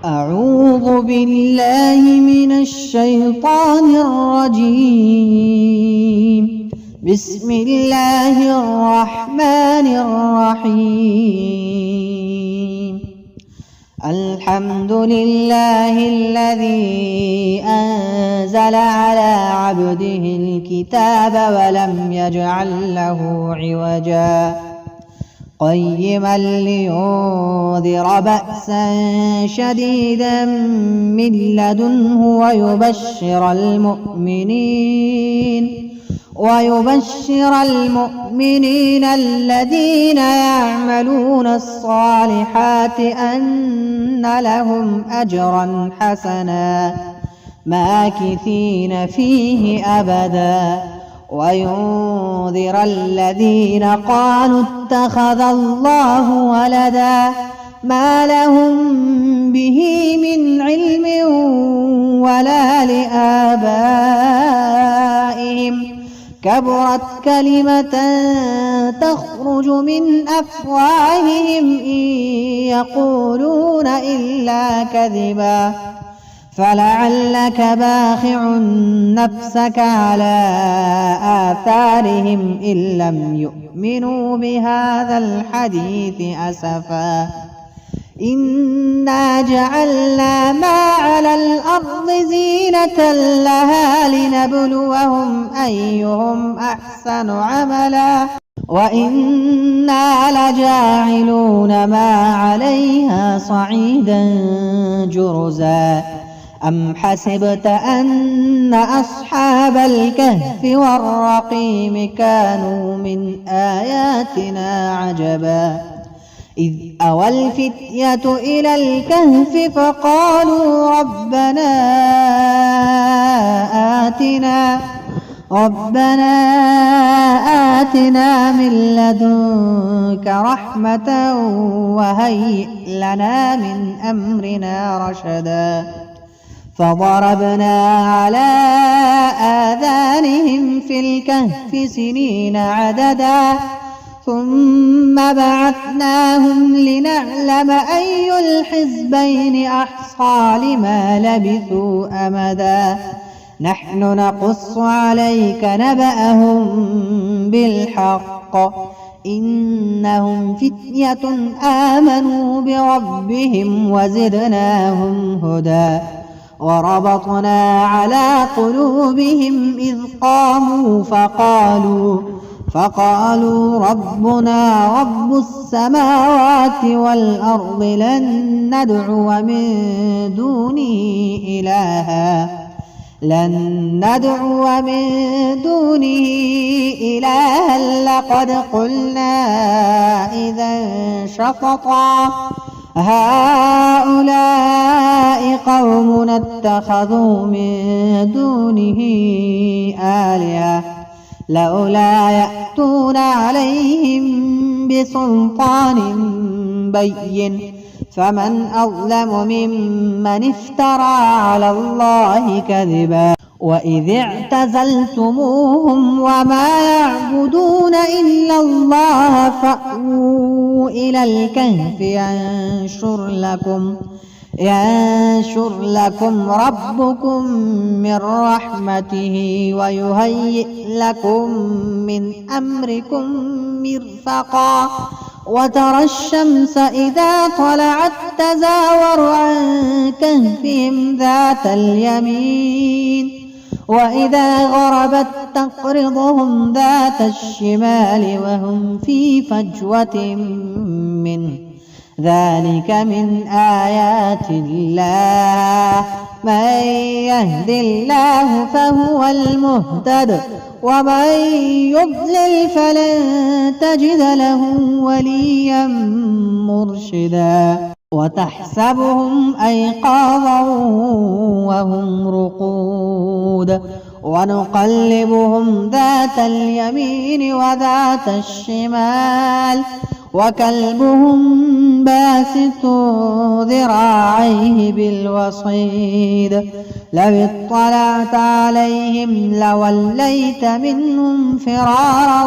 أعوذ بالله من الشيطان الرجيم. بسم الله الرحمن الرحيم. الحمد لله الذي أنزل على عبده الكتاب ولم يجعل له عوجا قيما لينذر بأسا شديدا من لدنه ويبشر المؤمنين الذين يعملون الصالحات أن لهم أجرا حسنا ماكثين فيه أبدا وينذر الذين قالوا اتخذ الله ولدا ما لهم به من علم ولا لآبائهم كبرت كلمة تخرج من أفواههم إن يقولون إلا كذبا فلعلك باخع نفسك على آثارهم إن لم يؤمنوا بهذا الحديث أسفا إنا جعلنا ما على الأرض زينة لها لنبلوهم أيهم أحسن عملا وإنا لجاعلون ما عليها صعيدا جرزا أم حسبت أن أصحاب الكهف والرقيم كانوا من آياتنا عجبا إذ أوى الفتية إلى الكهف فقالوا ربنا آتنا من لدنك رحمة وهيئ لنا من أمرنا رشدا فضربنا على آذانهم في الكهف سنين عددا ثم بعثناهم لنعلم أي الحزبين أحصى لما لبثوا أمدا نحن نقص عليك نبأهم بالحق إنهم فتية آمنوا بربهم وزدناهم هدى وربطنا على قلوبهم إذ قاموا فقالوا ربنا رب السماوات والأرض لن ندعو من دونه إلها لقد قلنا إذا شططا هؤلاء قومنا اتخذوا من دونه آلهة لولا يأتون عليهم بسلطان بين فمن أظلم ممن افترى على الله كذبا وإذ اعتزلتموهم وما يعبدون إلا الله فأووا إلى الكهف ينشر لكم ربكم من رحمته ويهيئ لكم من أمركم مرفقا وترى الشمس إذا طلعت تزاور عن كهفهم ذات اليمين وإذا غربت تقرضهم ذات الشمال وهم في فجوة منه ذلك من آيات الله من يهد الله فهو المهتد ومن يضلل فلن تجد له وليا مرشدا وتحسبهم أيقاظا وهم رقود ونقلبهم ذات اليمين وذات الشمال وكلبهم باسط ذراعيه بالوصيد لو اطلعت عليهم لوليت منهم فرارا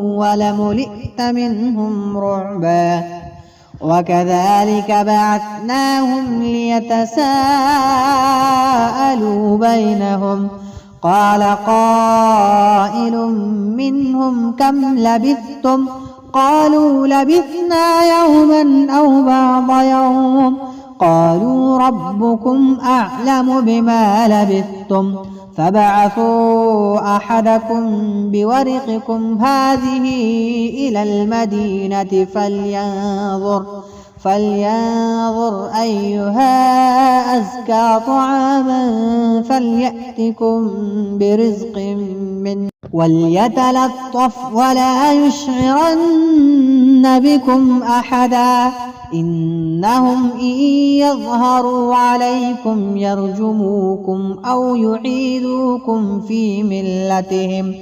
ولملئت منهم رعبا وكذلك بعثناهم ليتساءلوا بينهم قال قائل منهم كم لبثتم قالوا لبثنا يوما أو بعض يوم قالوا ربكم أعلم بما لبثتم فابعثوا أحدكم بورقكم هذه إلى المدينة فلينظر أيها أزكى طعاما فليأتكم برزق منه وليتلطف ولا يشعرن بكم أحدا إنهم إن يظهروا عليكم يرجموكم أو يعيدوكم في ملتهم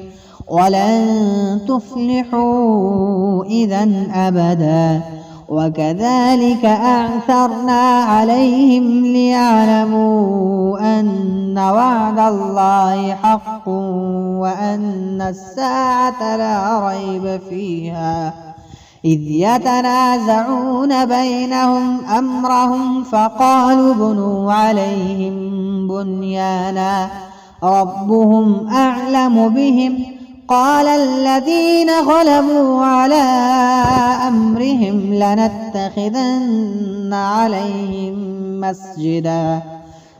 ولن تفلحوا إذا أبدا وكذلك أعثرنا عليهم ليعلموا أن وعد الله حق وأن الساعة لا ريب فيها إذ يتنازعون بينهم أمرهم فقالوا ابنوا عليهم بنيانا ربهم أعلم بهم قال الذين غلبوا على أمرهم لنتخذن عليهم مسجدا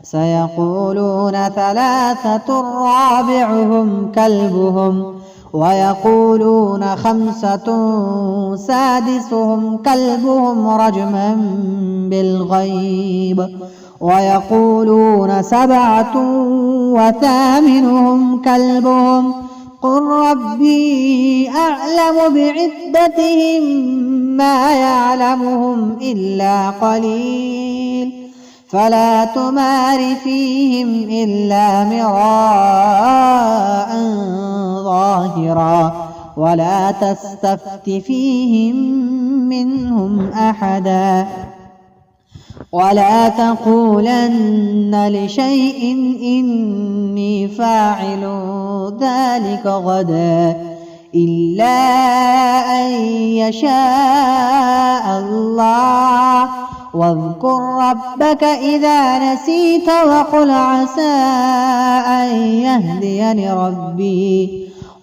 سيقولون ثلاثة رابعهم كلبهم ويقولون خمسة سادسهم كلبهم رجما بالغيب ويقولون سبعة وثامنهم كلبهم قل ربي أعلم بعدتهم ما يعلمهم إلا قليل فلا تمار فيهم إلا مراء ظاهرا ولا تستفت فيهم منهم أحدا ولا تقولن لشيء إني فاعل ذلك غدا إلا أن يشاء الله واذكر ربك إذا نسيت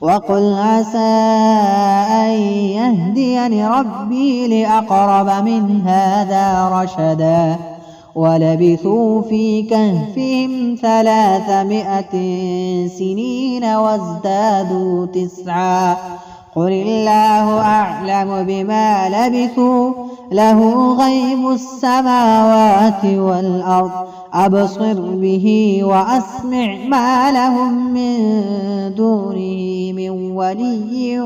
وقل عسى أن يهديني ربي لأقرب من هذا رشدا ولبثوا في كهفهم 300 سنين وازدادوا 9 قل الله أعلم بما لبثوا له غيب السماوات والأرض أبصر به وأسمع ما لهم من دونه من ولي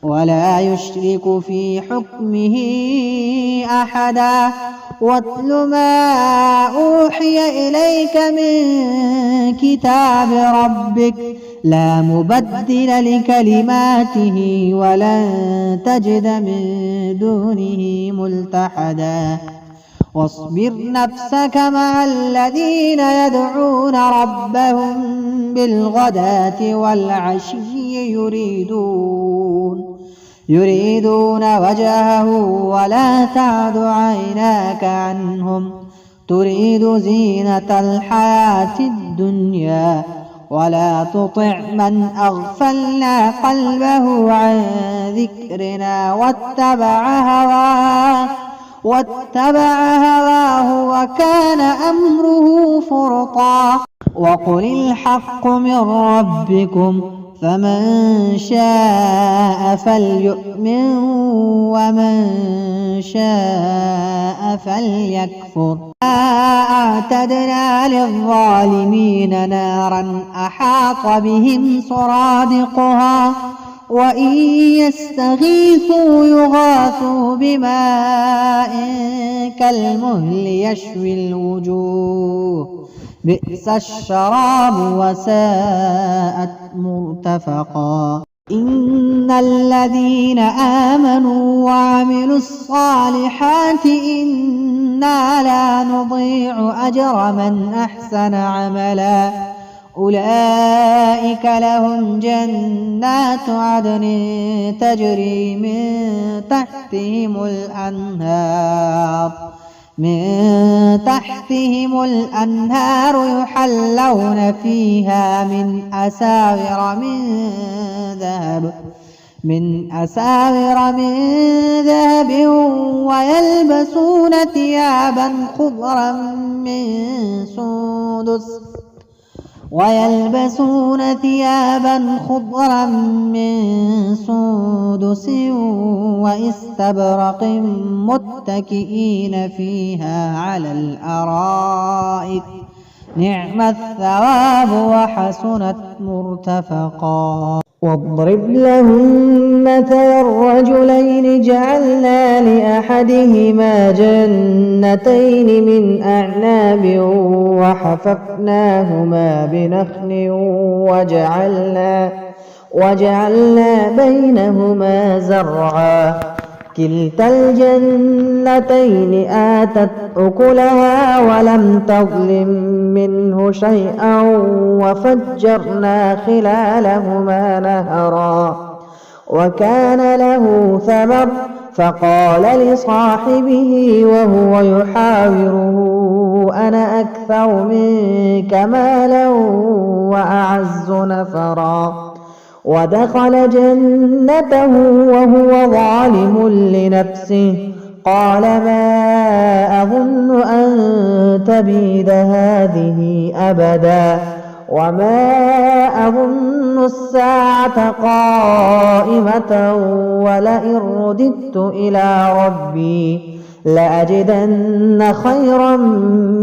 ولا يشرك في حكمه أحدا واتل ما أوحي إليك من كتاب ربك لا مبدل لكلماته ولن تجد من دونه ملتحدا واصبر نفسك مع الذين يدعون ربهم بالغداة والعشي يريدون وجهه ولا تعد عيناك عنهم تريد زينة الحياة الدنيا ولا تطع من أغفلنا قلبه عن ذكرنا واتبع هواه وكان أمره فرطا وقل الحق من ربكم فمن شاء فليؤمن ومن شاء فليكفر أعتدنا للظالمين نارا أحاط بهم سرادقها وإن يستغيثوا يغاثوا بماء كالمهل يشوي الوجوه بئس الشراب وساءت مرتفقا إن الذين آمنوا وعملوا الصالحات إنا لا نضيع أجر من أحسن عملا أولئك لهم جنات عدن تجري من تحتهم الأنهار يحلون فيها من أساور من ذهب ويلبسون ثيابا خضرا من سندس واستبرق متكئين فيها على الأرائك نعم الثواب وحسنت مرتفقا. واضرب لهم مثلا الرجلين جعلنا لأحدهما جنتين من أعناب وحففناهما بنخل وجعلنا بينهما زرعا كلتا الجنتين آتت أكلها ولم تظلم منه شيئا وفجرنا خلالهما نهرا وكان له ثمر فقال لصاحبه وهو يحاوره أنا أكثر منك مالا وأعز نفرا ودخل جنته وهو ظالم لنفسه قال ما أظن أن تبيد هذه أبدا وما أظن الساعة قائمة ولئن رددت إلى ربي لأجدن خيرا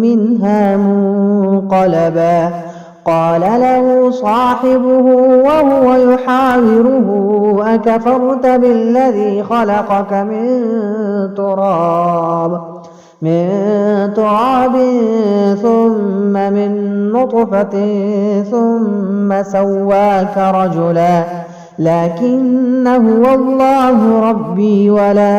منها منقلبا. قال له صاحبه وهو يحاوره أكفرت بالذي خلقك من تراب ثم من نطفة ثم سواك رجلا لكن هو الله ربي ولا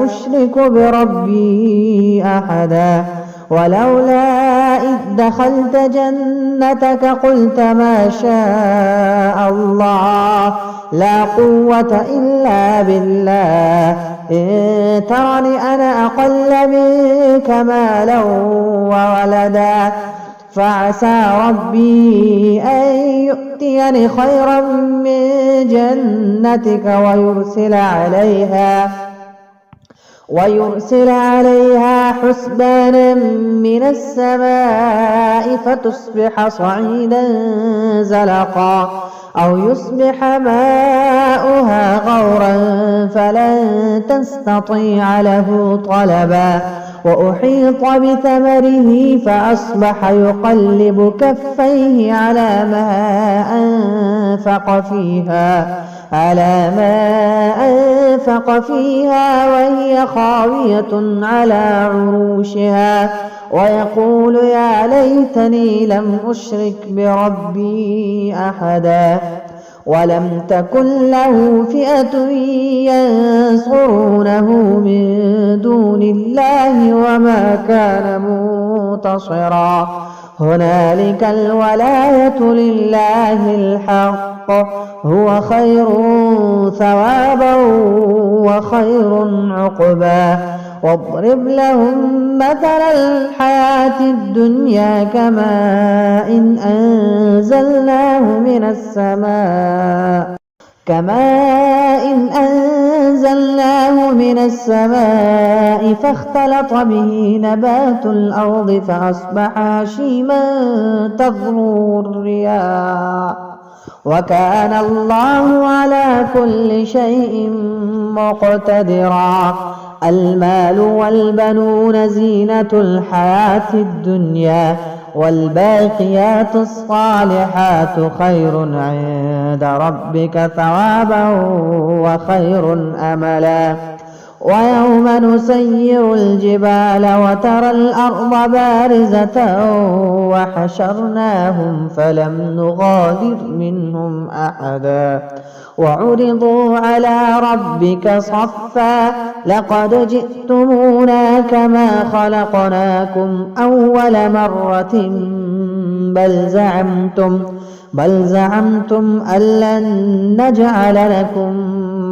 أشرك بربي أحدا ولولا إذ دخلت جنتك قلت ما شاء الله لا قوة إلا بالله إن ترني أنا أقل منك مالا وولدا فعسى ربي أن يؤتيني خيرا من جنتك ويرسل عليها حسبانا من السماء فتصبح صعيدا زلقا أو يصبح ماؤها غورا فلن تستطيع له طلبا وأحيط بثمره فأصبح يقلب كفيه على ما أنفق فيها وهي خاوية على عروشها ويقول يا ليتني لم أشرك بربي أحدا ولم تكن له فئة ينصرونه من دون الله وما كان منتصرا هنالك الولاية لله الحق هو خير ثوابا وخير عقبا. واضرب لهم مثل الحياة الدنيا كماء أنزلناه من السماء فاختلط به نبات الأرض فأصبح هشيما تذروه الرياح وكان الله على كل شيء مقتدرا. المال والبنون زينة الحياة الدنيا والباقيات الصالحات خير عند ربك ثوابا وخير أملا. ويوم نسير الجبال وترى الأرض بارزة وحشرناهم فلم نغادر منهم أحدا وعرضوا على ربك صفا لقد جئتمونا كما خلقناكم أول مرة بل زعمتم أن لن نجعل لكم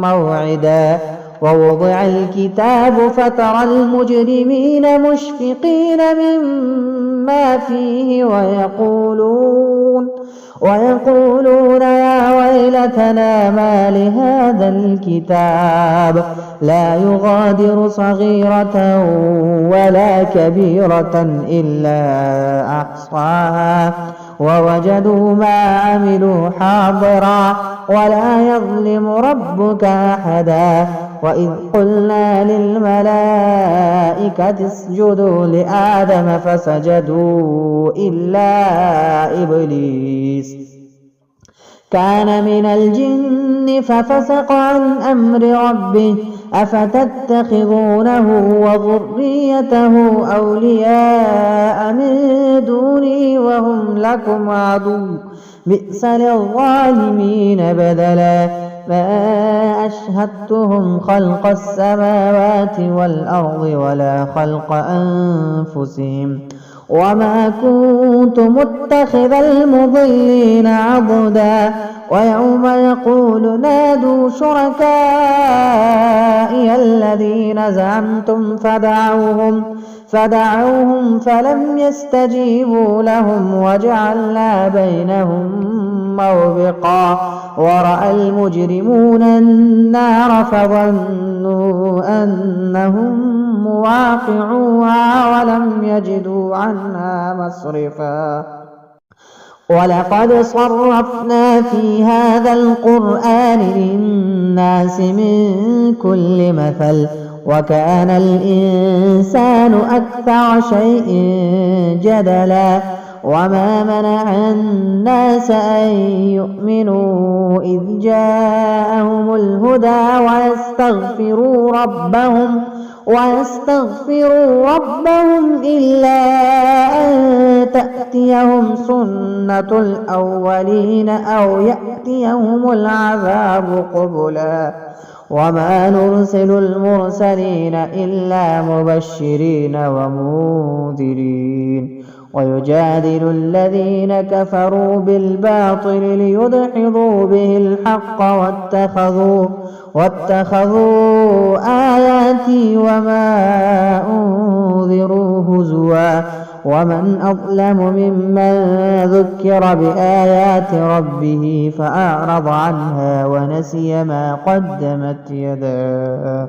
موعدا ووضع الكتاب فترى المجرمين مشفقين مما فيه ويقولون يا ويلتنا ما لهذا الكتاب لا يغادر صغيرة ولا كبيرة إلا أحصاها ووجدوا ما عملوا حاضرا ولا يظلم ربك أحدا وإذ قلنا للملائكة اسجدوا لآدم فسجدوا إلا إبليس كان من الجن ففسق عن أمر ربه أفتتخذونه وذريته أولياء من دوني وهم لكم عدو بئس للظالمين بدلا ما أشهدتهم خلق السماوات والأرض ولا خلق أنفسهم وما كنت متخذ المضلين عضدا ويوم يقول نادوا شركائي الذين زعمتم فدعوهم فلم يستجيبوا لهم وجعلنا بينهم موبقا ورأى المجرمون النار فظنوا أنهم مواقعوها ولم يجدوا عنها مصرفا ولقد صرفنا في هذا القرآن للناس من كل مثل وكان الإنسان أكثر شيء جدلا وما منع الناس أن يؤمنوا إذ جاءهم الهدى ويستغفروا ربهم إلا أن تأتيهم سنة الأولين أو يأتيهم العذاب قبلا وما نرسل المرسلين إلا مبشرين ومنذرين ويجادل الذين كفروا بالباطل ليدحضوا به الحق واتخذوا آياتي وما أنذروا هزوا ومن أظلم ممن ذكر بآيات ربه فأعرض عنها ونسي ما قدمت يداه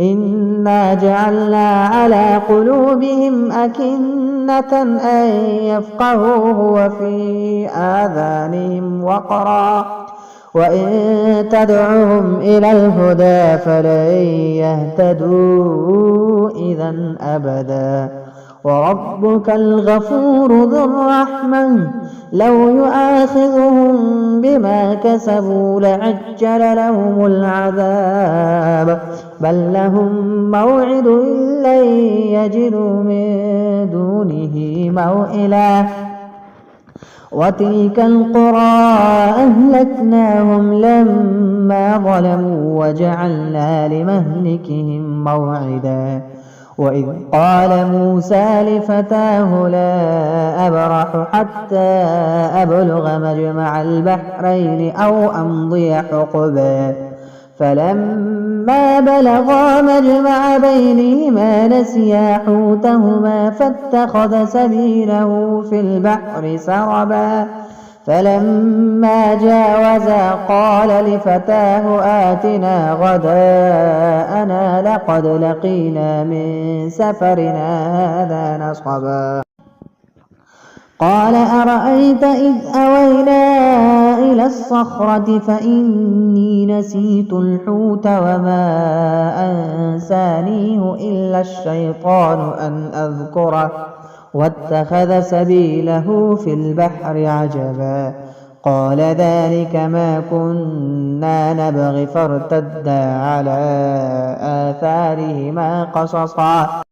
إنا جعلنا على قلوبهم أكنة أن يفقهوه وفي آذانهم وقرا وإن تدعهم إلى الهدى فلن يهتدوا إذا أبدا وربك الغفور ذو الرحمة لو يؤاخذهم بما كسبوا لعجل لهم العذاب بل لهم موعد لن يجدوا من دونه موئلا وتلك القرى أهلكناهم لما ظلموا وجعلنا لمهلكهم موعدا وإذ قال موسى لفتاه لا أبرح حتى أبلغ مجمع البحرين أو أمضي حقبا فلما بلغا مجمع بينهما نسيا حوتهما فاتخذ سبيله في البحر سربا فلما جاوزا قال لفتاه آتنا غداءنا لقد لقينا من سفرنا هذا نصبا قال أرأيت إذ أوينا إلى الصخرة فإني نسيت الحوت وما أنسانيه إلا الشيطان أن أذكره واتخذ سبيله في البحر عجبا قال ذلك ما كنا نبغي فارتدا على آثارهما قصصا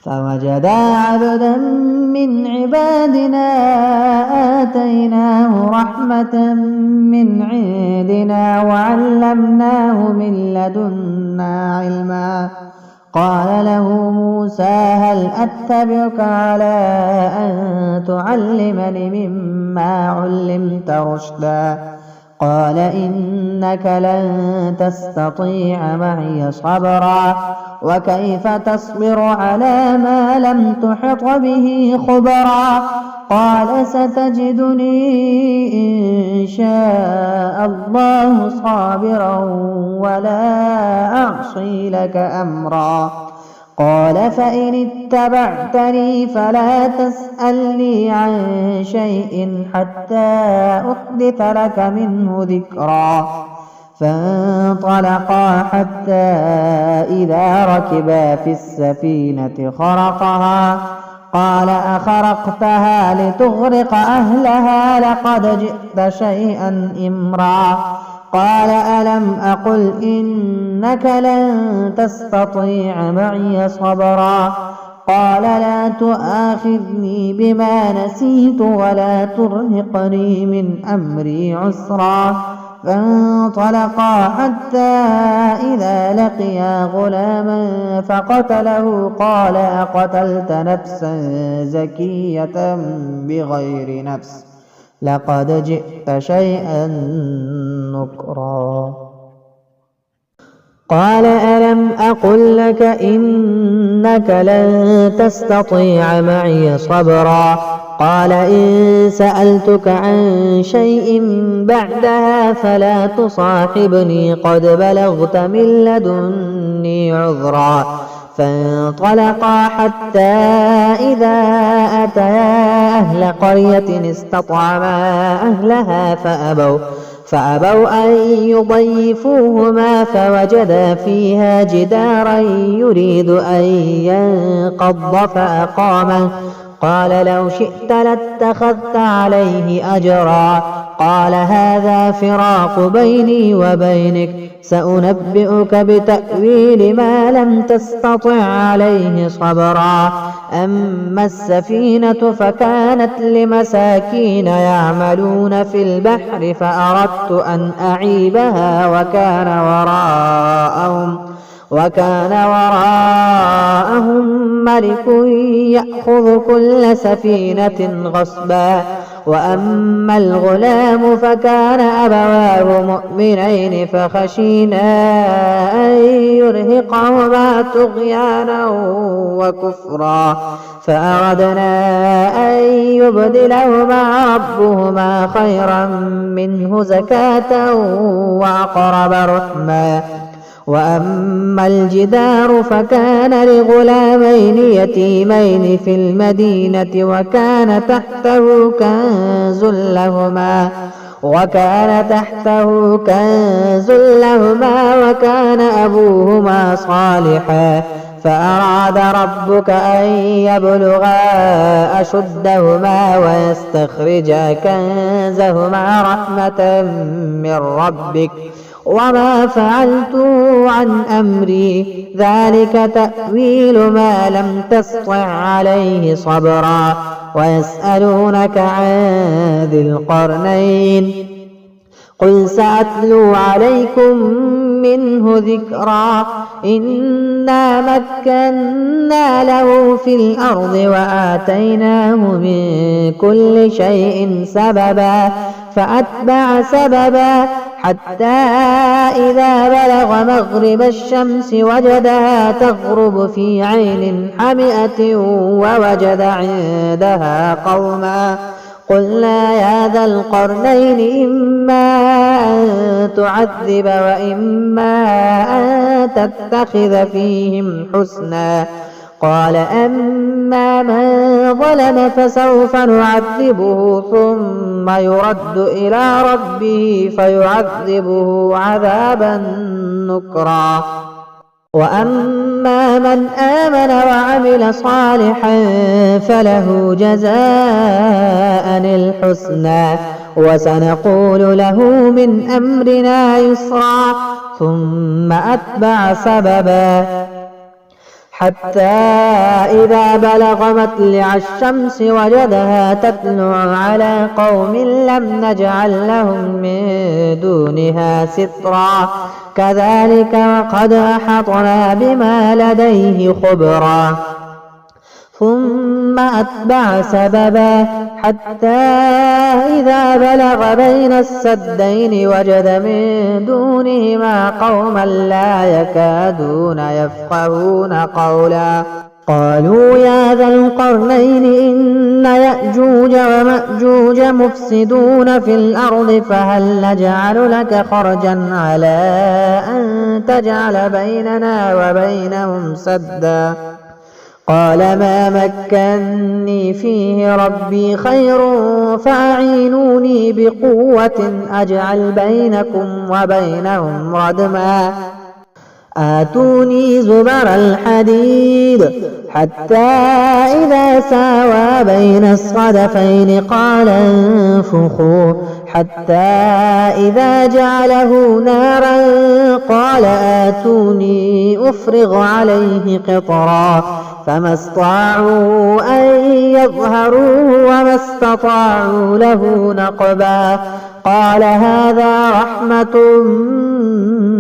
فوجدا عبدا من عبادنا آتيناه رحمة من عندنا وعلمناه من لدنا علما قال له موسى هل أتبعك على أن تعلمني مما علمت رشدا قال إنك لن تستطيع معي صبرا وكيف تصبر على ما لم تحط به خبرا قال ستجدني إن شاء الله صابرا ولا أعصي لك أمرا قال فإن اتبعتني فلا تسألني عن شيء حتى أحدث لك منه ذكرا فانطلقا حتى إذا ركبا في السفينة خرقها قال أخرقتها لتغرق أهلها لقد جئت شيئا إمرا قال ألم أقل إنك لن تستطيع معي صبرا قال لا تؤاخذني بما نسيت ولا ترهقني من أمري عسرا فانطلقا حتى إذا لقيا غلاما فقتله قال أقتلت نفسا زكية بغير نفس لقد جئت شيئا نكرا قال ألم أقل لك إنك لن تستطيع معي صبرا قال إن سألتك عن شيء بعدها فلا تصاحبني قد بلغت من لدني عذرا فانطلقا حتى إذا أتيا أهل قرية استطعما أهلها فأبوا أن يضيفوهما فوجدا فيها جدارا يريد أن ينقض فأقامه قال لو شئت لاتخذت عليه أجرا قال هذا فراق بيني وبينك سأنبئك بتأويل ما لم تستطع عليه صبرا أما السفينة فكانت لمساكين يعملون في البحر فأردت أن أعيبها وكان وراءهم ملك يأخذ كل سفينة غصبا وأما الغلام فكان أبواه مؤمنين فخشينا أن يرهقهما طغيانا وكفرا فأردنا أن يبدلهما ربهما خيرا منه زكاة وأقرب رحما وأما الجدار فكان لغلامين يتيمين في المدينة وكان تحته كنز لهما وكان أبوهما صالحا فأراد ربك أن يبلغا أشدهما ويستخرجا كنزهما رحمة من ربك وما فعلته عن أمري ذلك تأويل ما لم تسطع عليه صبرا ويسألونك عن ذي القرنين قل سأتلو عليكم منه ذكرا إنا مكنا له في الأرض وآتيناه من كل شيء سببا فأتبع سببا حتى إذا بلغ مغرب الشمس وجدها تغرب في عين حمئة ووجد عندها قوما قلنا يا ذا القرنين إما أن تعذب وإما أن تتخذ فيهم حسنا قال أما من ظلم فسوف نعذبه ثم يرد إلى ربه فيعذبه عذابا نكرا وأما من آمن وعمل صالحا فله جزاء الحسنى وسنقول له من أمرنا يسرا ثم أتبع سببا حتى إذا بلغ مطلع الشمس وجدها تطلع على قوم لم نجعل لهم من دونها سترا كذلك وقد أحطنا بما لديه خبرا ثم أتبع سببا حتى إذا بلغ بين السدين وجد من دونهما قوما لا يكادون يفقهون قولا قالوا يا ذا القرنين إن يأجوج ومأجوج مفسدون في الأرض فهل نجعل لك خرجا على أن تجعل بيننا وبينهم سدا قال ما مكني فيه ربي خير فأعينوني بقوة أجعل بينكم وبينهم ردما آتوني زبر الحديد حتى إذا ساوى بين الصدفين قال انفخوا حتى إذا جعله نارا قال آتوني أفرغ عليه قطرا فما استطاعوا أن يظهروه وما استطاعوا له نقبا قال هذا رحمة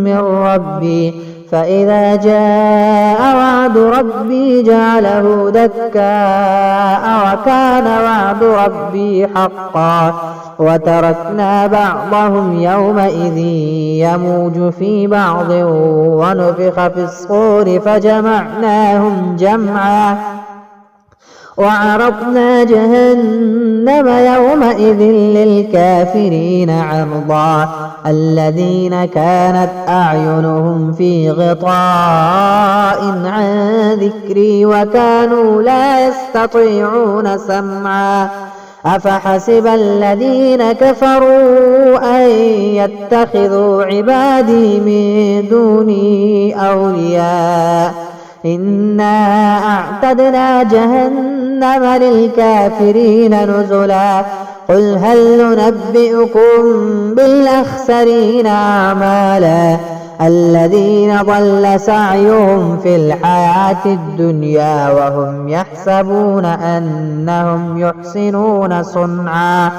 من ربي فإذا جاء وعد ربي جعله دكاء وكان وعد ربي حقا وتركنا بعضهم يومئذ يموج في بعض ونفخ في الصور فجمعناهم جمعا وعرضنا جهنم يومئذ للكافرين عرضا الذين كانت أعينهم في غطاء عن ذكري وكانوا لا يستطيعون سمعا أفحسب الذين كفروا أن يتخذوا عبادي من دوني أولياء إنا أعتدنا جهنم للكافرين نزلا قل هل ننبئكم بالأخسرين أعمالا الذين ضل سعيهم في الحياة الدنيا وهم يحسبون أنهم يحسنون صنعا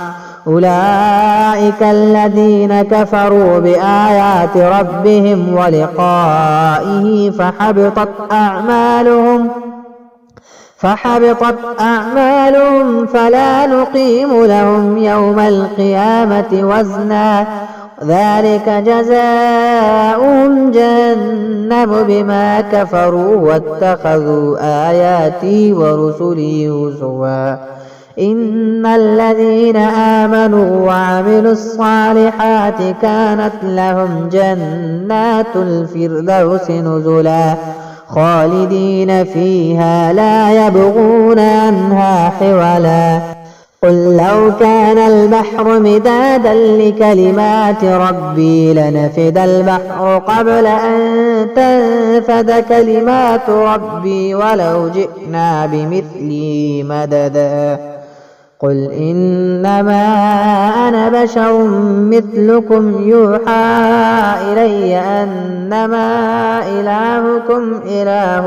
أولئك الذين كفروا بآيات ربهم ولقائه فحبطت أعمالهم فلا نقيم لهم يوم القيامة وزنا ذلك جزاؤهم جهنم بما كفروا واتخذوا آياتي ورسلي هزوا إن الذين آمنوا وعملوا الصالحات كانت لهم جنات الفردوس نزلا خالدين فيها لا يبغون عنها حولا قل لو كان البحر مدادا لكلمات ربي لنفد البحر قبل أن تنفد كلمات ربي ولو جئنا بمثله مددا قل إنما أنا بشر مثلكم يوحى إلي أنما إلهكم إله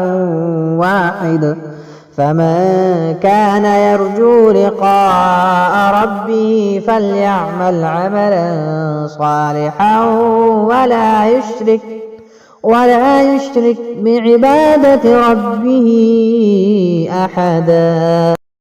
واحد فمن كان يرجو لقاء ربه فليعمل عملا صالحا ولا يشرك بعبادة ربه أحدا.